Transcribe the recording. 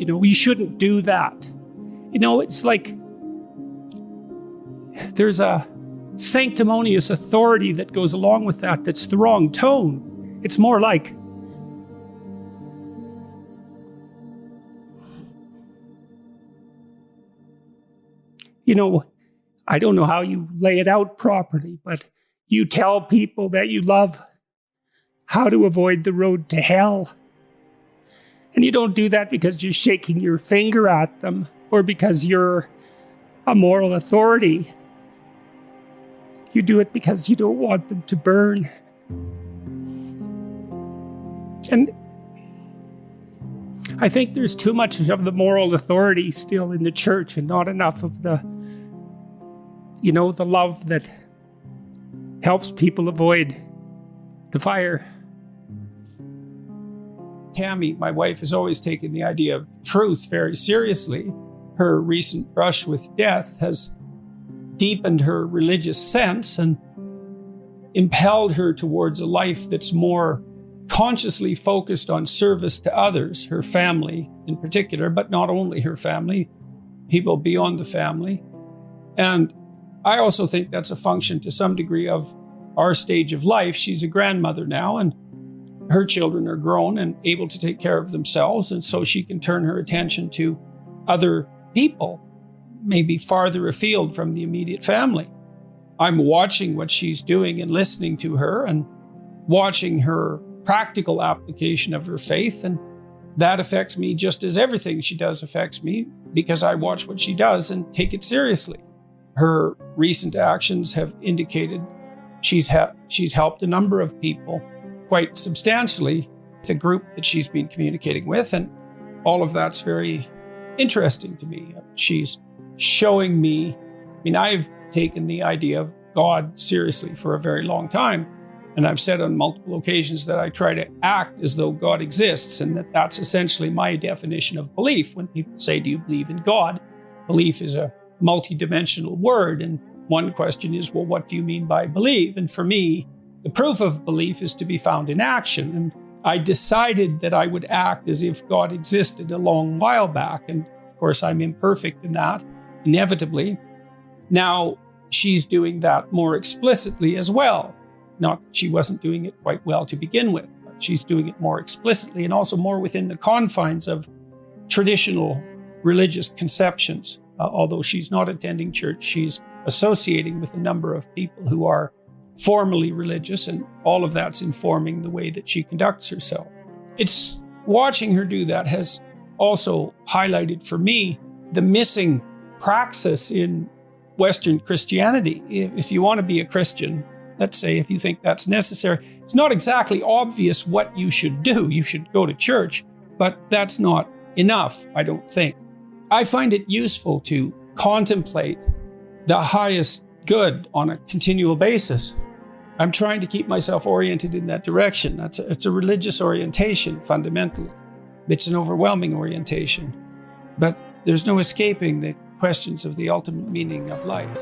you shouldn't do that. It's like there's a sanctimonious authority that goes along with that that's the wrong tone. It's more like, I don't know how you lay it out properly, but you tell people that you love how to avoid the road to hell. And you don't do that because you're shaking your finger at them or because you're a moral authority. You do it because you don't want them to burn. And I think there's too much of the moral authority still in the church and not enough of the love that helps people avoid the fire. Tammy, my wife, has always taken the idea of truth very seriously. Her recent brush with death has deepened her religious sense and impelled her towards a life that's more consciously focused on service to others, her family in particular, but not only her family, people beyond the family. And I also think that's a function to some degree of our stage of life. She's a grandmother now, and her children are grown and able to take care of themselves, and so she can turn her attention to other people, maybe farther afield from the immediate family. I'm watching what she's doing and listening to her and watching her practical application of her faith, and that affects me just as everything she does affects me, because I watch what she does and take it seriously. Her recent actions have indicated she's helped a number of people quite substantially, the group that she's been communicating with, and all of that's very interesting to me. She's showing me, I've taken the idea of God seriously for a very long time, and I've said on multiple occasions that I try to act as though God exists, and that's essentially my definition of belief. When people say, do you believe in God? Belief is a multidimensional word, and one question is, well, what do you mean by believe? And for me, the proof of belief is to be found in action. And I decided that I would act as if God existed a long while back. And of course, I'm imperfect in that, inevitably. Now, she's doing that more explicitly as well. Not that she wasn't doing it quite well to begin with, but she's doing it more explicitly and also more within the confines of traditional religious conceptions. Although she's not attending church, she's associating with a number of people who are formally religious, and all of that's informing the way that she conducts herself. It's watching her do that has also highlighted for me the missing praxis in Western Christianity. If you want to be a Christian, let's say, if you think that's necessary, it's not exactly obvious what you should do. You should go to church, but that's not enough, I don't think. I find it useful to contemplate the highest good on a continual basis. I'm trying to keep myself oriented in that direction. It's a religious orientation, fundamentally. It's an overwhelming orientation. But there's no escaping the questions of the ultimate meaning of life.